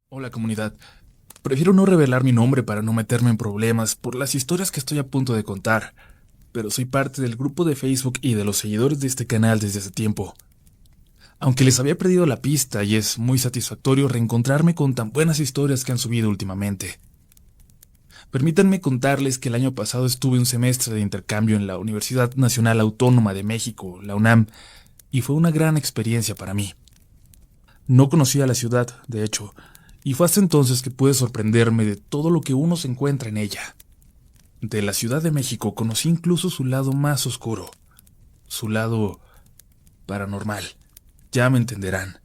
Hola comunidad, prefiero no revelar mi nombre para no meterme en problemas por las historias que estoy a punto de contar, pero soy parte del grupo de Facebook y de los seguidores de este canal desde hace tiempo. Aunque les había perdido la pista y es muy satisfactorio reencontrarme con tan buenas historias que han subido últimamente. Permítanme contarles que el año pasado estuve un semestre de intercambio en la Universidad Nacional Autónoma de México, la UNAM, y fue una gran experiencia para mí. No conocía la ciudad, de hecho, y fue hasta entonces que pude sorprenderme de todo lo que uno se encuentra en ella. De la Ciudad de México conocí incluso su lado más oscuro, su lado paranormal. Ya me entenderán.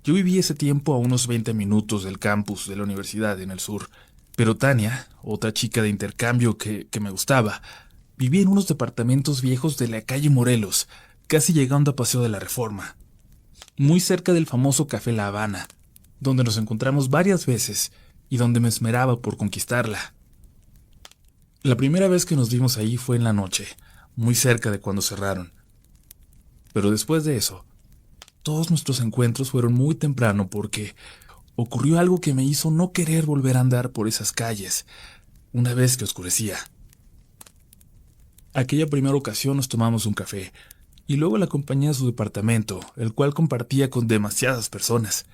Yo viví ese tiempo a unos 20 minutos del campus de la universidad en el sur, pero Tania, otra chica de intercambio que me gustaba, vivía en unos departamentos viejos de la calle Morelos, casi llegando a Paseo de la Reforma, muy cerca del famoso Café La Habana, donde nos encontramos varias veces y donde me esmeraba por conquistarla. La primera vez que nos vimos ahí fue en la noche, muy cerca de cuando cerraron. Pero después de eso, todos nuestros encuentros fueron muy temprano porque ocurrió algo que me hizo no querer volver a andar por esas calles, una vez que oscurecía. Aquella primera ocasión nos tomamos un café, y luego la acompañé a su departamento, el cual compartía con demasiadas personas,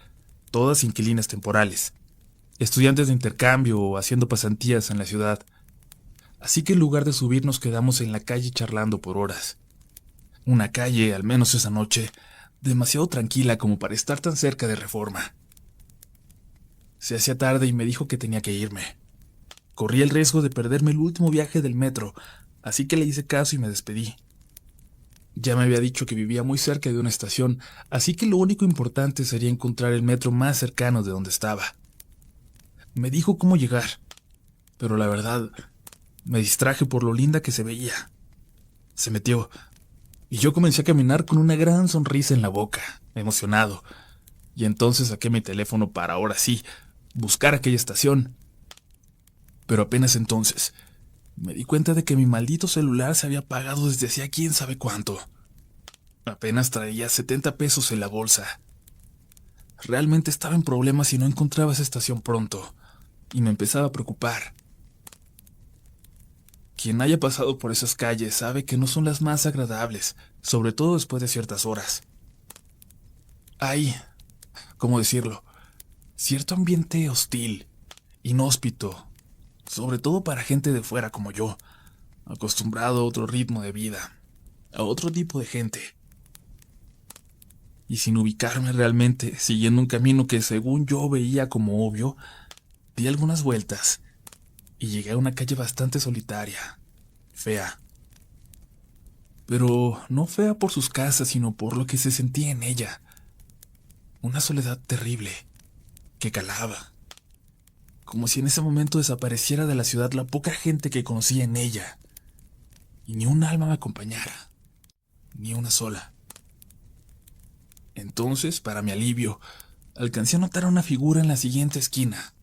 todas inquilinas temporales, estudiantes de intercambio o haciendo pasantías en la ciudad. Así que en lugar de subir nos quedamos en la calle charlando por horas. Una calle, al menos esa noche, demasiado tranquila como para estar tan cerca de Reforma. Se hacía tarde y me dijo que tenía que irme. Corría el riesgo de perderme el último viaje del metro, así que le hice caso y me despedí. Ya me había dicho que vivía muy cerca de una estación, así que lo único importante sería encontrar el metro más cercano de donde estaba. Me dijo cómo llegar, pero la verdad, me distraje por lo linda que se veía. Se metió, y yo comencé a caminar con una gran sonrisa en la boca, emocionado, y entonces saqué mi teléfono para ahora sí, buscar aquella estación. Pero apenas entonces, me di cuenta de que mi maldito celular se había apagado desde hacía quién sabe cuánto. Apenas traía 70 pesos en la bolsa. Realmente estaba en problemas y no encontraba esa estación pronto, y me empezaba a preocupar. Quien haya pasado por esas calles sabe que no son las más agradables, sobre todo después de ciertas horas. Hay, ¿cómo decirlo?, cierto ambiente hostil, inhóspito, sobre todo para gente de fuera como yo, acostumbrado a otro ritmo de vida, a otro tipo de gente. Y sin ubicarme realmente, siguiendo un camino que según yo veía como obvio, di algunas vueltas y llegué a una calle bastante solitaria, fea. Pero no fea por sus casas, sino por lo que se sentía en ella. Una soledad terrible, que calaba. Como si en ese momento desapareciera de la ciudad la poca gente que conocía en ella. Y ni un alma me acompañara. Ni una sola. Entonces, para mi alivio, alcancé a notar una figura en la siguiente esquina,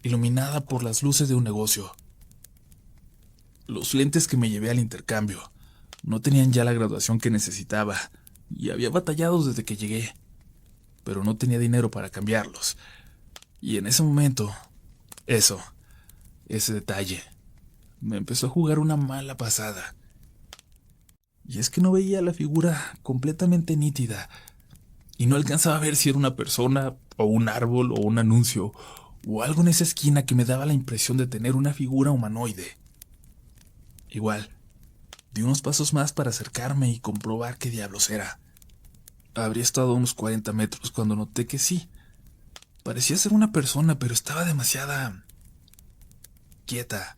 iluminada por las luces de un negocio. Los lentes que me llevé al intercambio no tenían ya la graduación que necesitaba, y había batallado desde que llegué, pero no tenía dinero para cambiarlos. Y en ese momento, ese detalle, me empezó a jugar una mala pasada. Y es que no veía la figura completamente nítida, y no alcanzaba a ver si era una persona, o un árbol, o un anuncio, o algo en esa esquina que me daba la impresión de tener una figura humanoide. Igual, di unos pasos más para acercarme y comprobar qué diablos era. Habría estado a unos 40 metros cuando noté que sí. Parecía ser una persona, pero estaba demasiada quieta.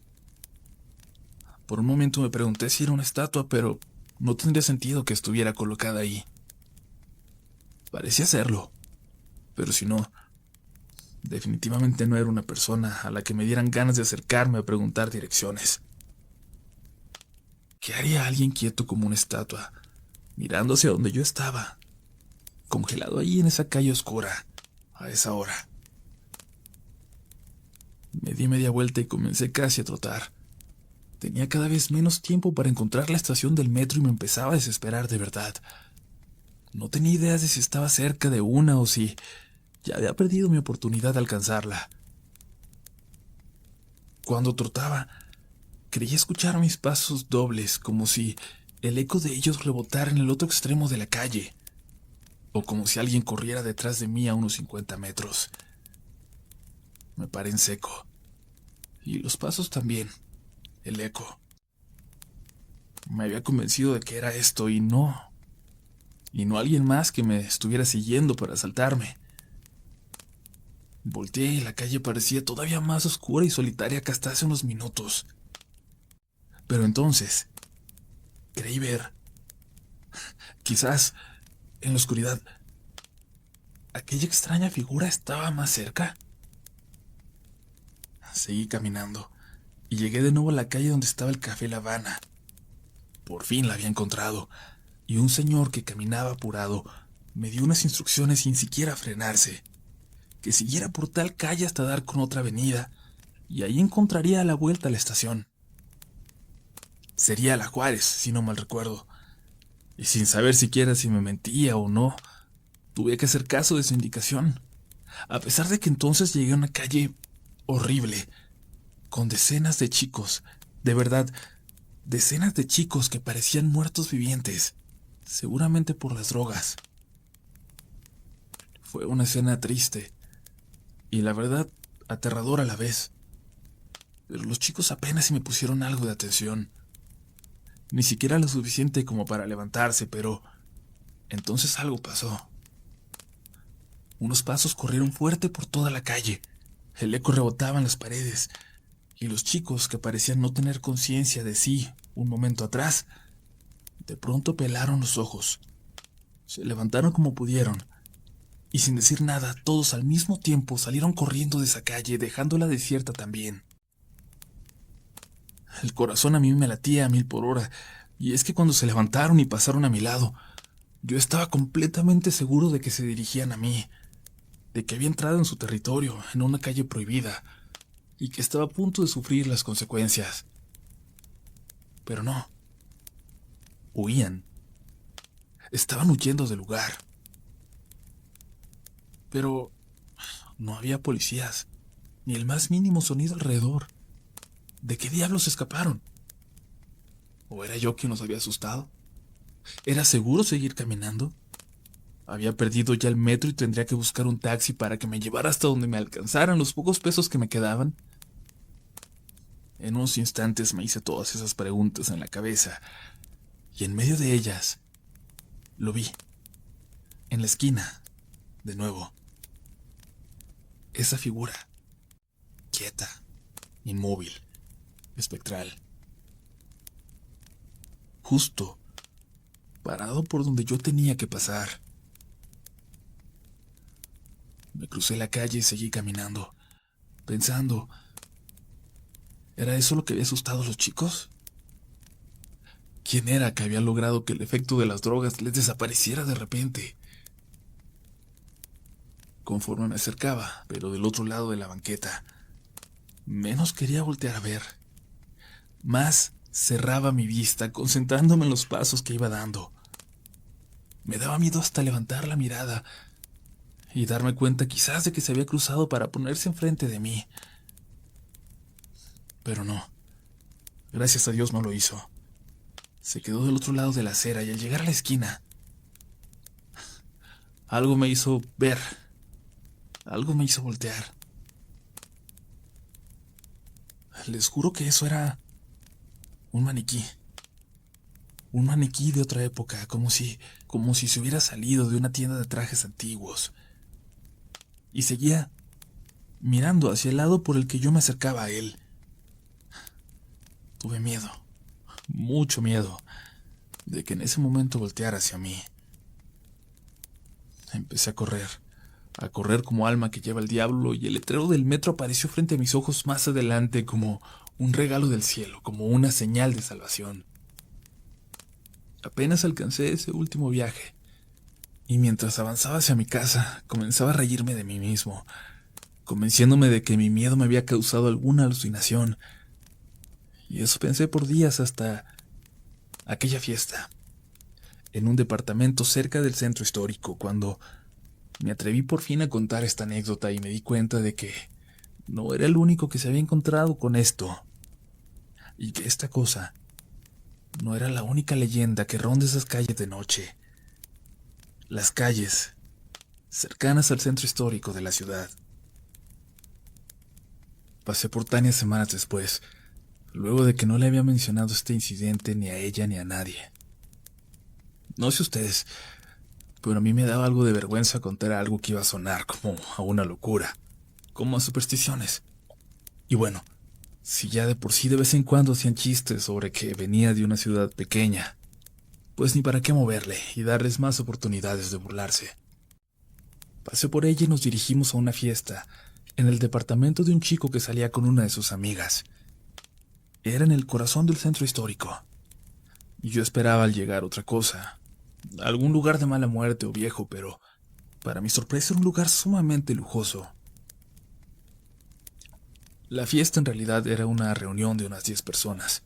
Por un momento me pregunté si era una estatua, pero no tendría sentido que estuviera colocada ahí. Parecía serlo, pero si no, definitivamente no era una persona a la que me dieran ganas de acercarme a preguntar direcciones. ¿Qué haría alguien quieto como una estatua, mirando hacia donde yo estaba, congelado ahí en esa calle oscura, a esa hora? Me di media vuelta y comencé casi a trotar. Tenía cada vez menos tiempo para encontrar la estación del metro y me empezaba a desesperar de verdad. No tenía ideas de si estaba cerca de una o si Ya había perdido mi oportunidad de alcanzarla. Cuando trotaba, creía escuchar mis pasos dobles, como si el eco de ellos rebotara en el otro extremo de la calle, o como si alguien corriera detrás de mí a unos 50 metros. Me paré en seco, y los pasos también, el eco. Me había convencido de que era esto y no alguien más que me estuviera siguiendo para asaltarme. Volteé y la calle parecía todavía más oscura y solitaria que hasta hace unos minutos. Pero entonces, creí ver, quizás en la oscuridad, aquella extraña figura estaba más cerca. Seguí caminando y llegué de nuevo a la calle donde estaba el Café La Habana. Por fin la había encontrado, y un señor que caminaba apurado me dio unas instrucciones sin siquiera frenarse, que siguiera por tal calle hasta dar con otra avenida, y ahí encontraría a la vuelta a la estación. Sería la Juárez, si no mal recuerdo, y sin saber siquiera si me mentía o no, tuve que hacer caso de su indicación, a pesar de que entonces llegué a una calle horrible, con decenas de chicos, de verdad, decenas de chicos que parecían muertos vivientes, seguramente por las drogas. Fue una escena triste y la verdad aterradora a la vez. Pero los chicos apenas si me pusieron algo de atención. Ni siquiera lo suficiente como para levantarse, pero entonces algo pasó. Unos pasos corrieron fuerte por toda la calle. El eco rebotaba en las paredes, y los chicos, que parecían no tener conciencia de sí un momento atrás, de pronto pelaron los ojos. Se levantaron como pudieron, y sin decir nada, todos al mismo tiempo salieron corriendo de esa calle, dejándola desierta también. El corazón a mí me latía a 1000 por hora, y es que cuando se levantaron y pasaron a mi lado, yo estaba completamente seguro de que se dirigían a mí, de que había entrado en su territorio, en una calle prohibida, y que estaba a punto de sufrir las consecuencias. Pero no. Huían. Estaban huyendo del lugar. Pero no había policías, ni el más mínimo sonido alrededor. ¿De qué diablos escaparon? ¿O era yo quien los había asustado? ¿Era seguro seguir caminando? Había perdido ya el metro y tendría que buscar un taxi para que me llevara hasta donde me alcanzaran los pocos pesos que me quedaban. En unos instantes me hice todas esas preguntas en la cabeza, y en medio de ellas lo vi, en la esquina, de nuevo. Esa figura, quieta, inmóvil, espectral. Justo, parado por donde yo tenía que pasar. Me crucé la calle y seguí caminando, pensando, ¿era eso lo que había asustado a los chicos? ¿Quién era que había logrado que el efecto de las drogas les desapareciera de repente? Conforme me acercaba, pero del otro lado de la banqueta, menos quería voltear a ver. Más cerraba mi vista, concentrándome en los pasos que iba dando. Me daba miedo hasta levantar la mirada y darme cuenta quizás de que se había cruzado para ponerse enfrente de mí. Pero no. Gracias a Dios no lo hizo. Se quedó del otro lado de la acera y al llegar a la esquina, algo me hizo ver, algo me hizo voltear. Les juro que eso era un maniquí. Un maniquí de otra época, como si se hubiera salido de una tienda de trajes antiguos. Y seguía mirando hacia el lado por el que yo me acercaba a él. Tuve miedo, mucho miedo, de que en ese momento volteara hacia mí. Empecé a correr como alma que lleva el diablo, y el letrero del metro apareció frente a mis ojos más adelante como un regalo del cielo, como una señal de salvación. Apenas alcancé ese último viaje, y mientras avanzaba hacia mi casa, comenzaba a reírme de mí mismo, convenciéndome de que mi miedo me había causado alguna alucinación. Y eso pensé por días hasta aquella fiesta, en un departamento cerca del centro histórico, cuando Me atreví por fin a contar esta anécdota y me di cuenta de que no era el único que se había encontrado con esto, y que esta cosa no era la única leyenda que ronda esas calles de noche. Las calles cercanas al centro histórico de la ciudad. Pasé por Tania semanas después, luego de que no le había mencionado este incidente ni a ella ni a nadie. No sé ustedes, pero a mí me daba algo de vergüenza contar algo que iba a sonar como a una locura, como a supersticiones. Y bueno, si ya de por sí de vez en cuando hacían chistes sobre que venía de una ciudad pequeña, pues ni para qué moverle y darles más oportunidades de burlarse. Pasé por ella y nos dirigimos a una fiesta en el departamento de un chico que salía con una de sus amigas. Era en el corazón del centro histórico, y yo esperaba al llegar otra cosa, algún lugar de mala muerte o viejo, pero para mi sorpresa era un lugar sumamente lujoso. La fiesta en realidad era una reunión de unas 10 personas,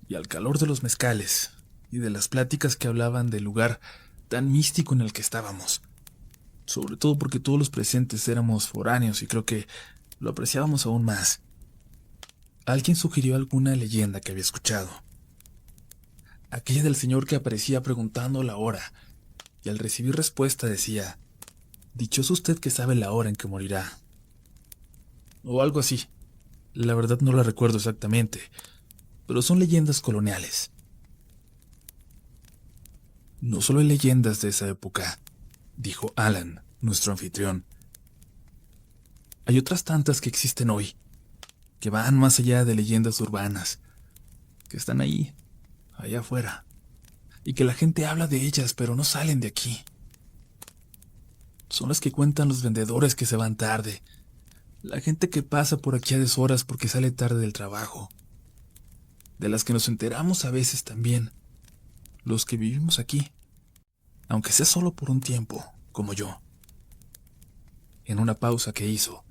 y al calor de los mezcales y de las pláticas que hablaban del lugar tan místico en el que estábamos, sobre todo porque todos los presentes éramos foráneos y creo que lo apreciábamos aún más. Alguien sugirió alguna leyenda que había escuchado. Aquella del señor que aparecía preguntando la hora, y al recibir respuesta decía: «Dichoso usted que sabe la hora en que morirá». O algo así. La verdad no la recuerdo exactamente, pero son leyendas coloniales. No solo hay leyendas de esa época, dijo Alan, nuestro anfitrión. Hay otras tantas que existen hoy, que van más allá de leyendas urbanas, que están ahí, allá afuera, y que la gente habla de ellas, pero no salen de aquí. Son las que cuentan los vendedores que se van tarde, la gente que pasa por aquí a deshoras porque sale tarde del trabajo, de las que nos enteramos a veces también, los que vivimos aquí, aunque sea solo por un tiempo, como yo. En una pausa que hizo,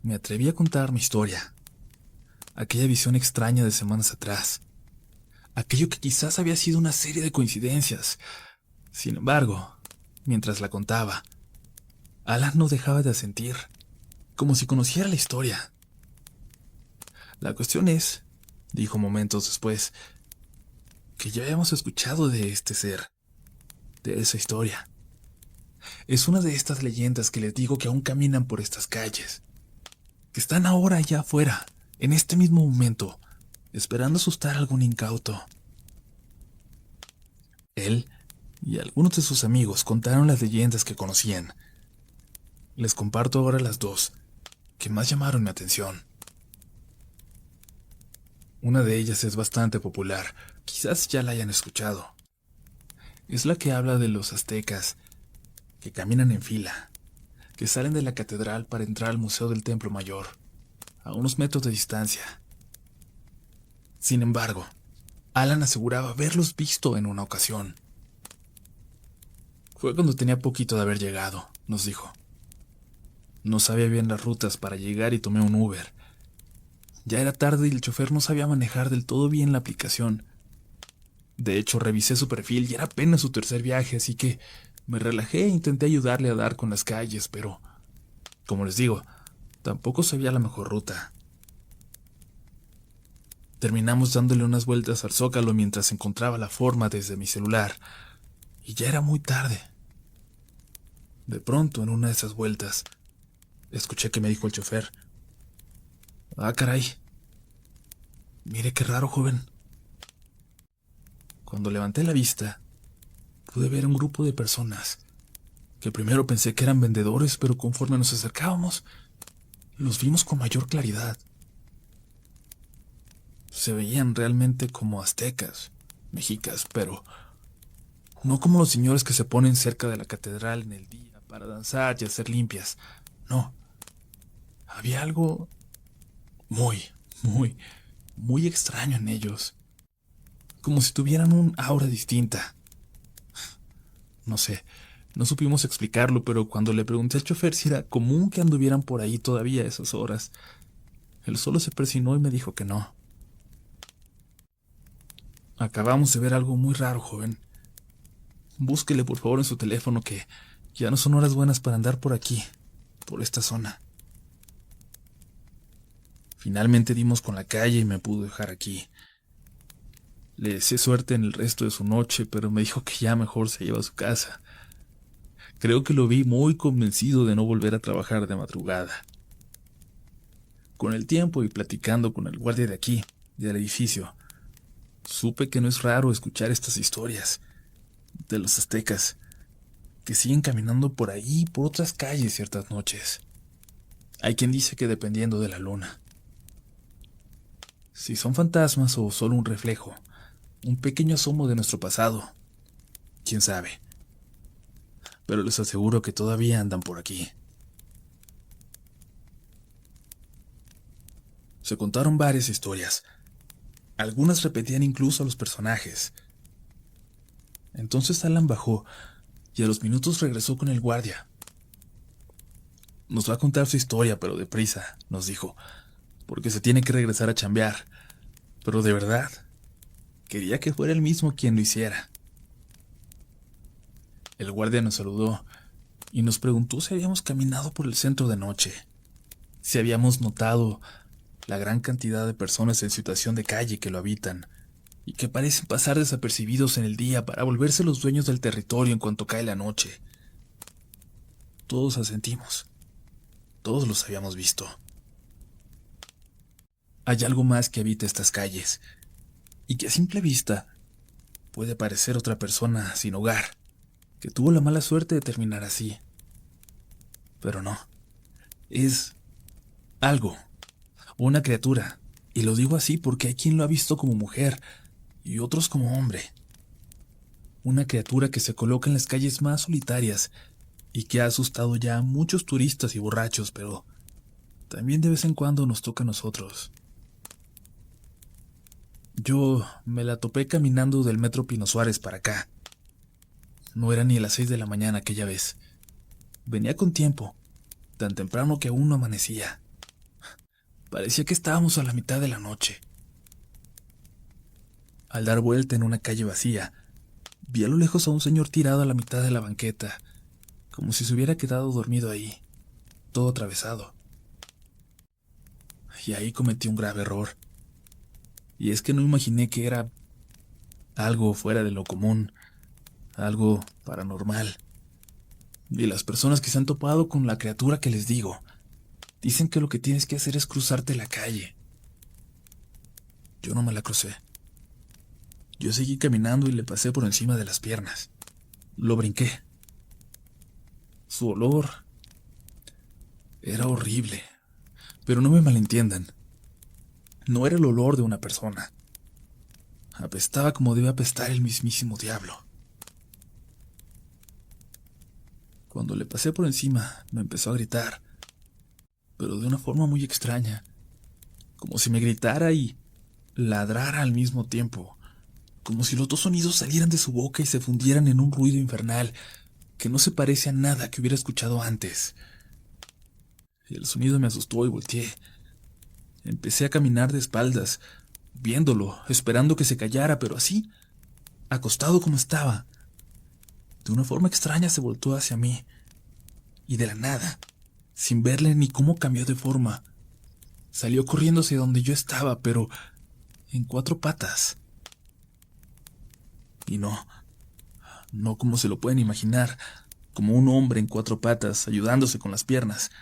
me atreví a contar mi historia, aquella visión extraña de semanas atrás, aquello que quizás había sido una serie de coincidencias. Sin embargo, mientras la contaba, Alan no dejaba de asentir, como si conociera la historia. La cuestión es, dijo momentos después, que ya habíamos escuchado de este ser, de esa historia. Es una de estas leyendas que les digo que aún caminan por estas calles, que están ahora allá afuera, en este mismo momento, esperando asustar a algún incauto. Él y algunos de sus amigos contaron las leyendas que conocían. Les comparto ahora las dos que más llamaron mi atención. Una de ellas es bastante popular, quizás ya la hayan escuchado. Es la que habla de los aztecas que caminan en fila, que salen de la catedral para entrar al Museo del Templo Mayor, a unos metros de distancia. Sin embargo, Alan aseguraba haberlos visto en una ocasión. Fue cuando tenía poquito de haber llegado, nos dijo. No sabía bien las rutas para llegar y tomé un Uber. Ya era tarde y el chofer no sabía manejar del todo bien la aplicación. De hecho, revisé su perfil y era apenas su tercer viaje, así que me relajé e intenté ayudarle a dar con las calles, pero, como les digo, tampoco sabía la mejor ruta. Terminamos dándole unas vueltas al Zócalo mientras encontraba la forma desde mi celular, y ya era muy tarde. De pronto, en una de esas vueltas, escuché que me dijo el chofer: «Ah, caray. Mire qué raro, joven». Cuando levanté la vista, pude ver un grupo de personas, que primero pensé que eran vendedores, pero conforme nos acercábamos, los vimos con mayor claridad. Se veían realmente como aztecas, mexicas, pero no como los señores que se ponen cerca de la catedral en el día para danzar y hacer limpias. No, había algo muy, muy, muy extraño en ellos, como si tuvieran un aura distinta. No sé, no supimos explicarlo, pero cuando le pregunté al chofer si era común que anduvieran por ahí todavía a esas horas, él solo se persinó y me dijo que no. Acabamos de ver algo muy raro, joven. Búsquele por favor en su teléfono que Ya no son horas buenas para andar por aquí, por esta zona. Finalmente dimos con la calle y me pudo dejar aquí. Le deseé suerte en el resto de su noche, pero me dijo que ya mejor se lleva a su casa. Creo que lo vi muy convencido de no volver a trabajar de madrugada. Con el tiempo y platicando con el guardia de aquí, del edificio, supe que no es raro escuchar estas historias de los aztecas que siguen caminando por ahí, por otras calles ciertas noches. Hay quien dice que dependiendo de la luna. Si son fantasmas o solo un reflejo, un pequeño asomo de nuestro pasado, quién sabe. Pero les aseguro que todavía andan por aquí. Se contaron varias historias. Algunas repetían incluso a los personajes. Entonces Alan bajó y a los minutos regresó con el guardia. Nos va a contar su historia, pero deprisa, nos dijo, porque se tiene que regresar a chambear. Pero de verdad, quería que fuera él mismo quien lo hiciera. El guardia nos saludó y nos preguntó si habíamos caminado por el centro de noche, si habíamos notado la gran cantidad de personas en situación de calle que lo habitan y que parecen pasar desapercibidos en el día para volverse los dueños del territorio en cuanto cae la noche. Todos asentimos. Todos los habíamos visto. Hay algo más que habita estas calles y que a simple vista puede parecer otra persona sin hogar, que tuvo la mala suerte de terminar así. Pero no, es algo, una criatura, y lo digo así porque hay quien lo ha visto como mujer y otros como hombre. Una criatura que se coloca en las calles más solitarias y que ha asustado ya a muchos turistas y borrachos, pero también de vez en cuando nos toca a nosotros. Yo me la topé caminando del metro Pino Suárez para acá. No era ni las 6 de la mañana aquella vez. Venía con tiempo, tan temprano que aún no amanecía. Parecía que estábamos a la mitad de la noche. Al dar vuelta en una calle vacía, vi a lo lejos a un señor tirado a la mitad de la banqueta, como si se hubiera quedado dormido ahí, todo atravesado. Y ahí cometí un grave error. Y es que no imaginé que era algo fuera de lo común, algo paranormal. Y las personas que se han topado con la criatura que les digo, dicen que lo que tienes que hacer es cruzarte la calle. Yo no me la crucé. Yo seguí caminando y le pasé por encima de las piernas. Lo brinqué. Su olor era horrible, pero no me malentiendan. No era el olor de una persona. Apestaba como debe apestar el mismísimo diablo. Cuando le pasé por encima, me empezó a gritar, pero de una forma muy extraña, como si me gritara y ladrara al mismo tiempo, como si los dos sonidos salieran de su boca y se fundieran en un ruido infernal que no se parece a nada que hubiera escuchado antes. Y el sonido me asustó y volteé. Empecé a caminar de espaldas, viéndolo, esperando que se callara, pero así, acostado como estaba. De una forma extraña se voltó hacia mí, y de la nada, sin verle ni cómo cambió de forma, salió corriendo hacia donde yo estaba, pero en 4 patas. Y no como se lo pueden imaginar, como un hombre en 4 patas, ayudándose con las piernas.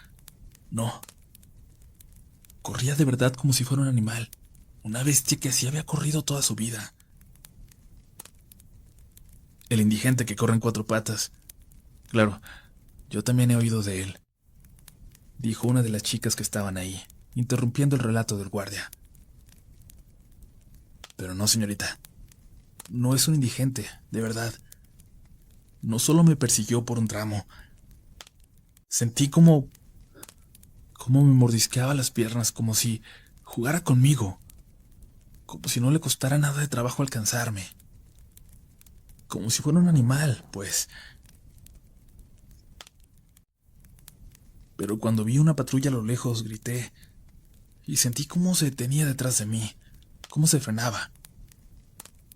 No. Corría de verdad como si fuera un animal, una bestia que así había corrido toda su vida. El indigente que corre en 4 patas. Claro, yo también he oído de él, dijo una de las chicas que estaban ahí, interrumpiendo el relato del guardia. Pero no, señorita. No es un indigente, de verdad. No solo me persiguió por un tramo. Sentí como me mordisqueaba las piernas, como si jugara conmigo, como si no le costara nada de trabajo alcanzarme, como si fuera un animal, pues. Pero cuando vi una patrulla a lo lejos, grité, y sentí cómo se detenía detrás de mí, cómo se frenaba.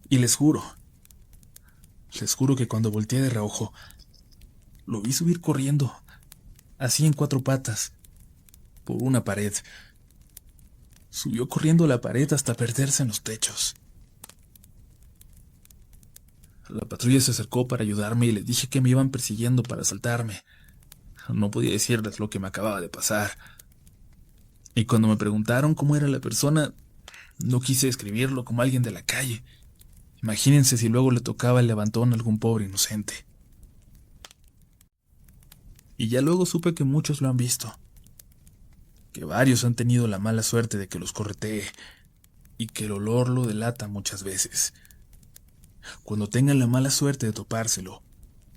Y les juro que cuando volteé de reojo, Lo vi subir corriendo, así en 4 patas, por una pared. Subió corriendo la pared hasta perderse en los techos. La patrulla se acercó para ayudarme y les dije que me iban persiguiendo para asaltarme. No podía decirles lo que me acababa de pasar. Y cuando me preguntaron cómo era la persona, no quise describirlo como alguien de la calle. Imagínense si luego le tocaba el levantón a algún pobre inocente. Y ya luego supe que muchos lo han visto, que varios han tenido la mala suerte de que los corretee, y que el olor lo delata muchas veces. Cuando tengan la mala suerte de topárselo,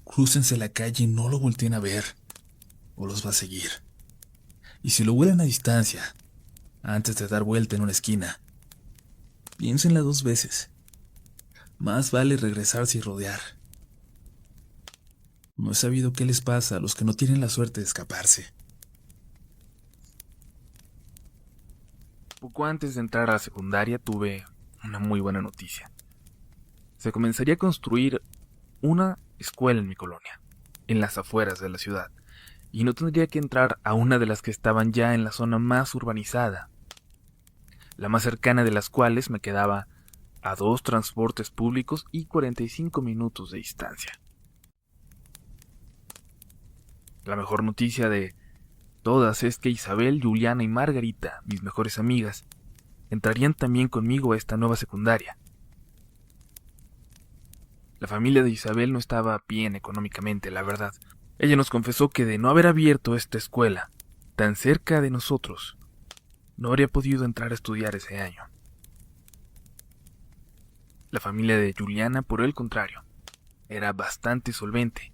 crúcense la calle y no lo volteen a ver, o los va a seguir. Y si lo huelen a distancia, antes de dar vuelta en una esquina, piénsenla 2 veces. Más vale regresarse y rodear. No he sabido qué les pasa a los que no tienen la suerte de escaparse. Poco antes de entrar a la secundaria tuve una muy buena noticia. Se comenzaría a construir una escuela en mi colonia, en las afueras de la ciudad, y no tendría que entrar a una de las que estaban ya en la zona más urbanizada, la más cercana de las cuales me quedaba a 2 transportes públicos y 45 minutos de distancia. La mejor noticia de todas es que Isabel, Juliana y Margarita, mis mejores amigas, entrarían también conmigo a esta nueva secundaria. La familia de Isabel no estaba bien económicamente, la verdad. Ella nos confesó que de no haber abierto esta escuela tan cerca de nosotros, no habría podido entrar a estudiar ese año. La familia de Juliana, por el contrario, era bastante solvente,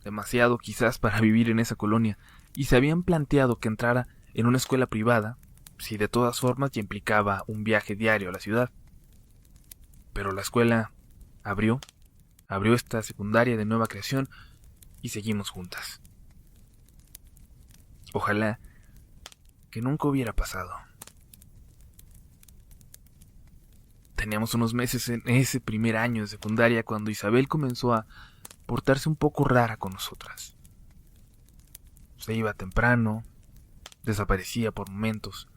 demasiado quizás para vivir en esa colonia, y se habían planteado que entrara en una escuela privada, si de todas formas ya implicaba un viaje diario a la ciudad. Pero la escuela abrió esta secundaria de nueva creación y seguimos juntas. Ojalá que nunca hubiera pasado. Teníamos unos meses en ese primer año de secundaria cuando Isabel comenzó a portarse un poco rara con nosotras. Se iba temprano, desaparecía por momentos,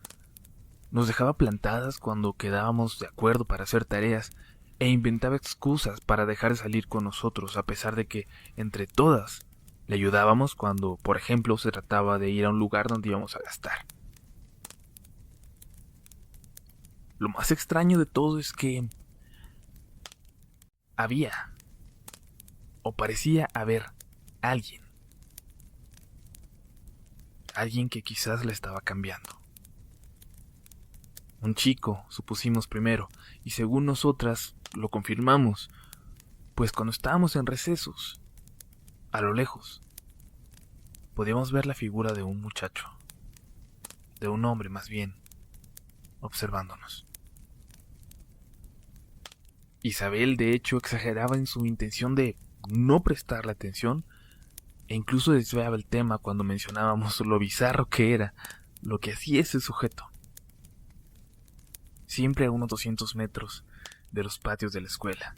nos dejaba plantadas cuando quedábamos de acuerdo para hacer tareas e inventaba excusas para dejar de salir con nosotros a pesar de que entre todas le ayudábamos cuando, por ejemplo, se trataba de ir a un lugar donde íbamos a gastar. Lo más extraño de todo es que había, o parecía haber, alguien que quizás la estaba cambiando. Un chico, supusimos primero, y según nosotras lo confirmamos, pues cuando estábamos en recesos, a lo lejos, podíamos ver la figura de un muchacho, de un hombre más bien, observándonos. Isabel, de hecho, exageraba en su intención de no prestarle atención e incluso desviaba el tema cuando mencionábamos lo bizarro que era lo que hacía ese sujeto. Siempre a unos 200 metros de los patios de la escuela,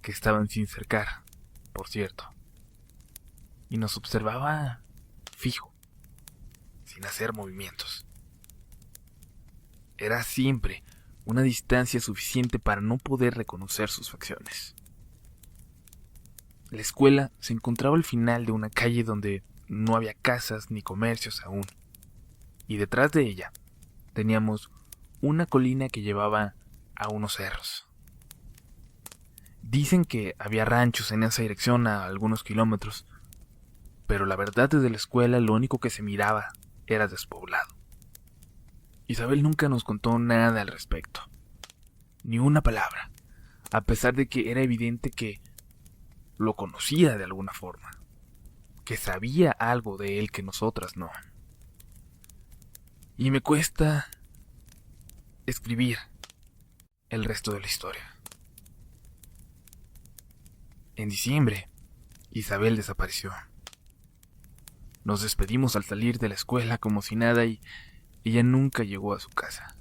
que estaban sin cercar, por cierto, y nos observaba fijo, sin hacer movimientos. Era siempre una distancia suficiente para no poder reconocer sus facciones. La escuela se encontraba al final de una calle donde no había casas ni comercios aún, y detrás de ella teníamos una colina que llevaba a unos cerros. Dicen que había ranchos en esa dirección a algunos kilómetros, pero la verdad desde la escuela lo único que se miraba era despoblado. Isabel nunca nos contó nada al respecto, ni una palabra, a pesar de que era evidente que lo conocía de alguna forma, que sabía algo de él que nosotras no. Y me cuesta escribir el resto de la historia. En diciembre, Isabel desapareció. Nos despedimos al salir de la escuela como si nada y ella nunca llegó a su casa.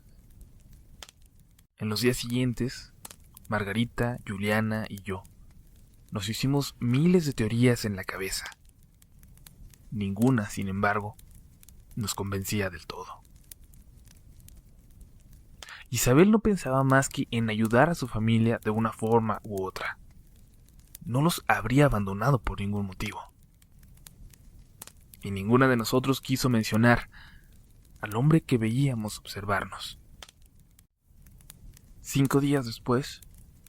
En los días siguientes, Margarita, Juliana y yo nos hicimos miles de teorías en la cabeza Ninguna, sin embargo, nos convencía del todo. Isabel no pensaba más que en ayudar a su familia de una forma u otra. No los habría abandonado por ningún motivo. Y ninguna de nosotros quiso mencionar al hombre que veíamos observarnos. 5 días después,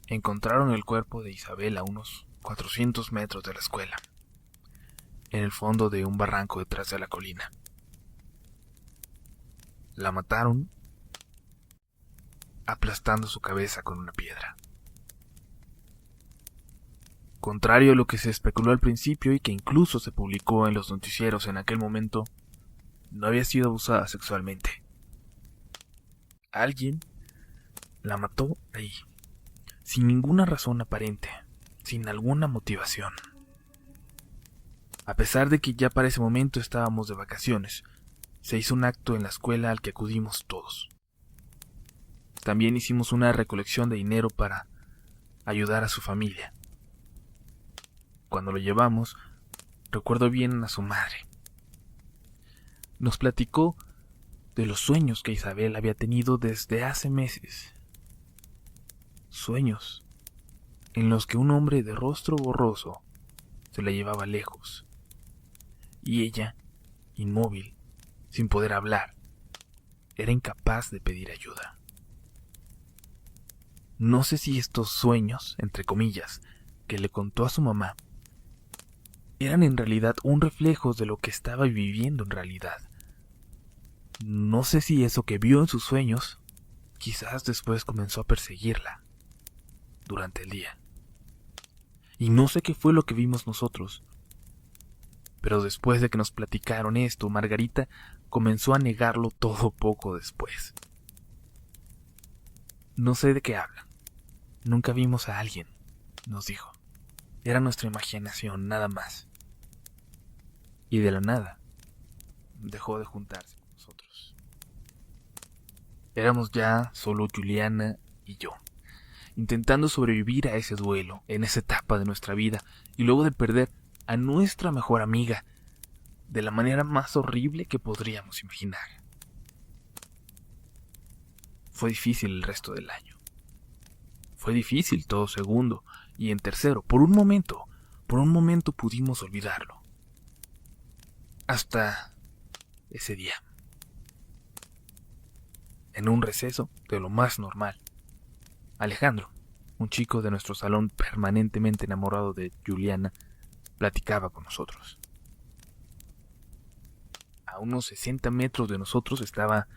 encontraron el cuerpo de Isabel a unos 400 metros de la escuela, en el fondo de un barranco detrás de la colina. La mataron aplastando su cabeza con una piedra. Contrario a lo que se especuló al principio y que incluso se publicó en los noticieros en aquel momento, no había sido abusada sexualmente. Alguien la mató ahí, sin ninguna razón aparente, sin alguna motivación. A pesar de que ya para ese momento estábamos de vacaciones, se hizo un acto en la escuela al que acudimos todos. También hicimos una recolección de dinero para ayudar a su familia. Cuando lo llevamos, recuerdo bien a su madre. Nos platicó de los sueños que Isabel había tenido desde hace meses. Sueños en los que un hombre de rostro borroso se la llevaba lejos. Y ella, inmóvil, sin poder hablar, era incapaz de pedir ayuda. No sé si estos sueños, entre comillas, que le contó a su mamá, eran en realidad un reflejo de lo que estaba viviendo en realidad. No sé si eso que vio en sus sueños, quizás después comenzó a perseguirla durante el día. Y no sé qué fue lo que vimos nosotros. Pero después de que nos platicaron esto, Margarita comenzó a negarlo todo poco después. No sé de qué hablan. Nunca vimos a alguien, nos dijo. Era nuestra imaginación, nada más. Y de la nada, dejó de juntarse con nosotros. Éramos ya solo Juliana y yo, intentando sobrevivir a ese duelo, en esa etapa de nuestra vida, y luego de perder a nuestra mejor amiga de la manera más horrible que podríamos imaginar. Fue difícil el resto del año. Fue difícil todo segundo, y en tercero, por un momento pudimos olvidarlo. Hasta ese día. En un receso de lo más normal, Alejandro, un chico de nuestro salón permanentemente enamorado de Juliana, platicaba con nosotros. A unos 60 metros de nosotros estaba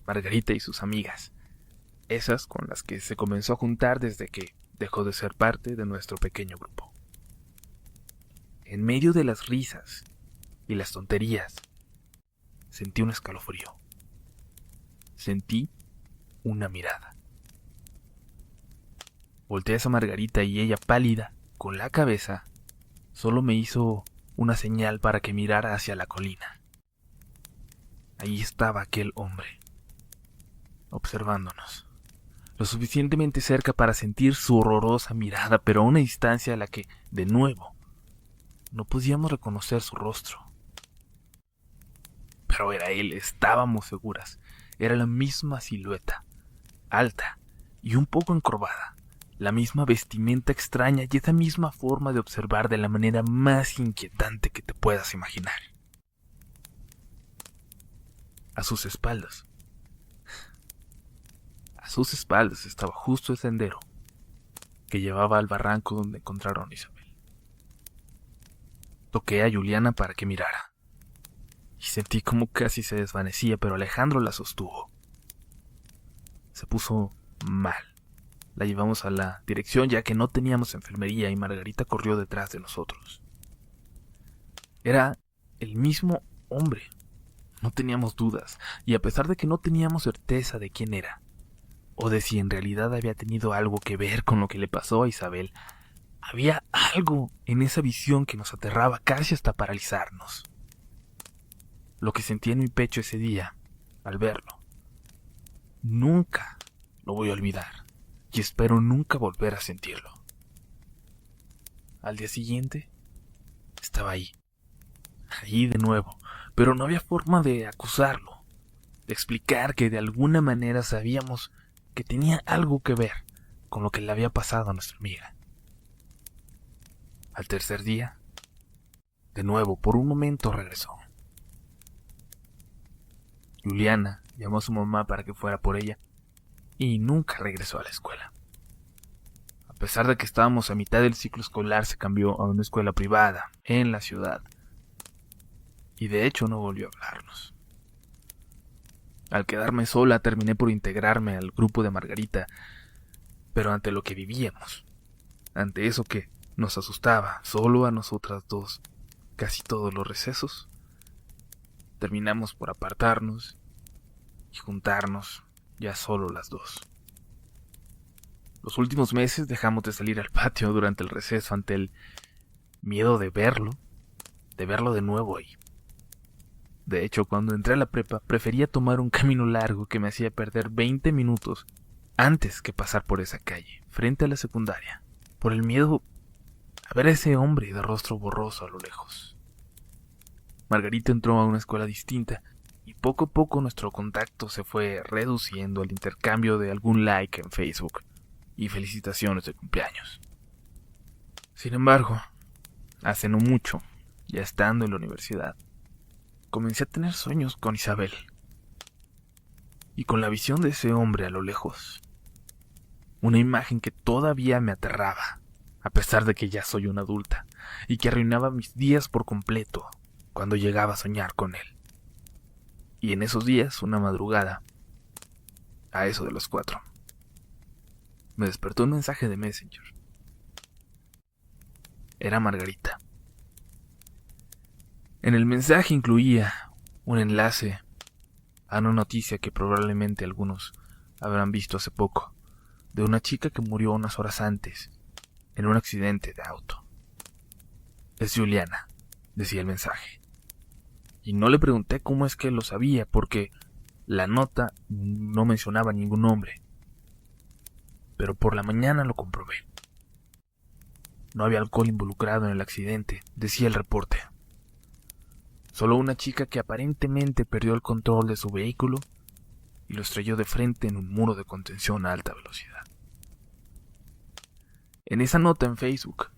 Margarita y sus amigas, esas con las que se comenzó a juntar desde que dejó de ser parte de nuestro pequeño grupo. En medio de las risas y las tonterías, sentí un escalofrío. Sentí una mirada. Volteé hacia Margarita y ella, pálida, con la cabeza, solo me hizo una señal para que mirara hacia la colina. Ahí estaba aquel hombre, observándonos, lo suficientemente cerca para sentir su horrorosa mirada, pero a una distancia a la que, de nuevo, no podíamos reconocer su rostro. Pero era él, estábamos seguras. Era la misma silueta, alta y un poco encorvada, la misma vestimenta extraña y esa misma forma de observar de la manera más inquietante que te puedas imaginar. A sus espaldas estaba justo el sendero que llevaba al barranco donde encontraron a Isabel. Toqué a Juliana para que mirara y sentí como casi se desvanecía, pero Alejandro la sostuvo. Se puso mal. La llevamos a la dirección ya que no teníamos enfermería y Margarita corrió detrás de nosotros. Era el mismo hombre. No teníamos dudas, y a pesar de que no teníamos certeza de quién era, o de si en realidad había tenido algo que ver con lo que le pasó a Isabel, había algo en esa visión que nos aterraba casi hasta paralizarnos. Lo que sentí en mi pecho ese día, al verlo, nunca lo voy a olvidar, y espero nunca volver a sentirlo. Al día siguiente, estaba ahí, ahí de nuevo, pero no había forma de acusarlo, de explicar que de alguna manera sabíamos que tenía algo que ver con lo que le había pasado a nuestra amiga. Al tercer día, de nuevo, por un momento regresó. Juliana llamó a su mamá para que fuera por ella y nunca regresó a la escuela. A pesar de que estábamos a mitad del ciclo escolar, se cambió a una escuela privada en la ciudad y de hecho no volvió a hablarnos. Al quedarme sola terminé por integrarme al grupo de Margarita, pero ante lo que vivíamos, ante eso que nos asustaba solo a nosotras dos, casi todos los recesos, terminamos por apartarnos y juntarnos ya solo las dos. Los últimos meses dejamos de salir al patio durante el receso ante el miedo de verlo de nuevo ahí. De hecho, cuando entré a la prepa, prefería tomar un camino largo que me hacía perder 20 minutos antes que pasar por esa calle, frente a la secundaria, por el miedo a ver a ese hombre de rostro borroso a lo lejos. Margarita entró a una escuela distinta y poco a poco nuestro contacto se fue reduciendo al intercambio de algún like en Facebook y felicitaciones de cumpleaños. Sin embargo, hace no mucho, ya estando en la universidad, comencé a tener sueños con Isabel. Y con la visión de ese hombre a lo lejos, una imagen que todavía me aterraba, a pesar de que ya soy una adulta, y que arruinaba mis días por completo cuando llegaba a soñar con él. Y en esos días, una madrugada, a eso de las 4, me despertó un mensaje de Messenger. Era Margarita. En el mensaje incluía un enlace a una noticia que probablemente algunos habrán visto hace poco, de una chica que murió unas horas antes en un accidente de auto. Es Juliana, decía el mensaje. Y no le pregunté cómo es que lo sabía, porque la nota no mencionaba ningún nombre. Pero por la mañana lo comprobé. No había alcohol involucrado en el accidente, decía el reporte. Solo una chica que aparentemente perdió el control de su vehículo y lo estrelló de frente en un muro de contención a alta velocidad. En esa nota en Facebook,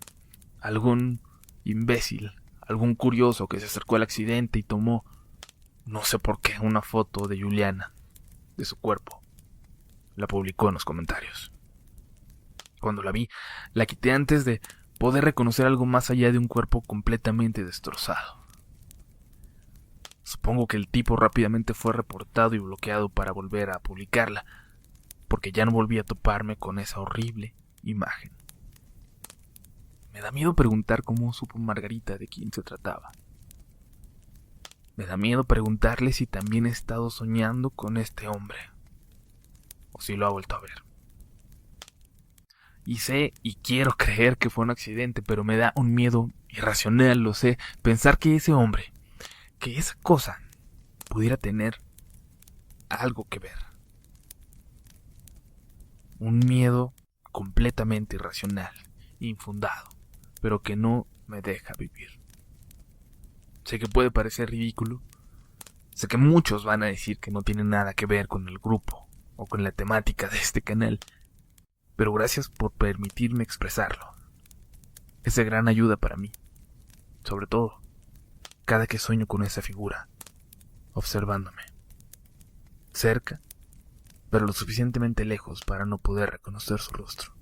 algún imbécil, algún curioso que se acercó al accidente y tomó, no sé por qué, una foto de Juliana, de su cuerpo. La publicó en los comentarios. Cuando la vi, la quité antes de poder reconocer algo más allá de un cuerpo completamente destrozado. Supongo que el tipo rápidamente fue reportado y bloqueado para volver a publicarla, porque ya no volví a toparme con esa horrible imagen. Me da miedo preguntar cómo supo Margarita de quién se trataba. Me da miedo preguntarle si también he estado soñando con este hombre, o si lo ha vuelto a ver. Y sé y quiero creer que fue un accidente, pero me da un miedo irracional, lo sé, pensar que ese hombre, que esa cosa, pudiera tener algo que ver. Un miedo completamente irracional, infundado, pero que no me deja vivir. Sé que puede parecer ridículo, sé que muchos van a decir que no tiene nada que ver con el grupo o con la temática de este canal, pero gracias por permitirme expresarlo. Es de gran ayuda para mí, sobre todo cada que sueño con esa figura, observándome, cerca, pero lo suficientemente lejos para no poder reconocer su rostro.